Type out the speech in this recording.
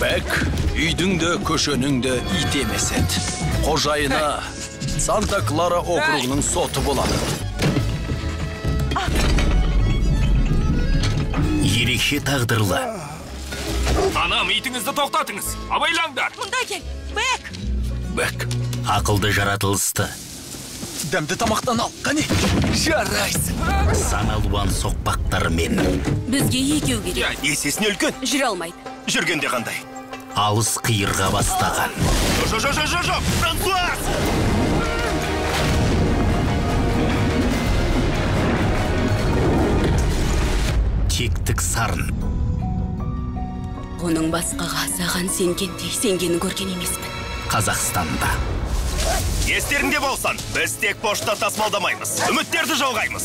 Бәк, үйдің де көшенің де ит емес еді. Қожайына Санта-Клара округының соты болады. Ерекше тағдырлы. Анам, итіңізді тоқтатыңыз. Абайлаңдар. Мұнда кел, Бәк! Бәк, Ақылды жаратылысты. дәмді тамақтан ал, қане, жарайсың. Сан алуан соқпақтармен. Бізге екеу керек. Есесіне үлкен. Жүре алмайды. Жүргенде қандай? Алыс қиырға бастаған. Жоқ, Франсуаз! Тектік сарын. Оның басқаға саған сенгенін көрген емеспін. Қазақстанда. Естерінде болсын, біз тек пошта тасымалдамаймыз. Үміттерді жалғаймыз.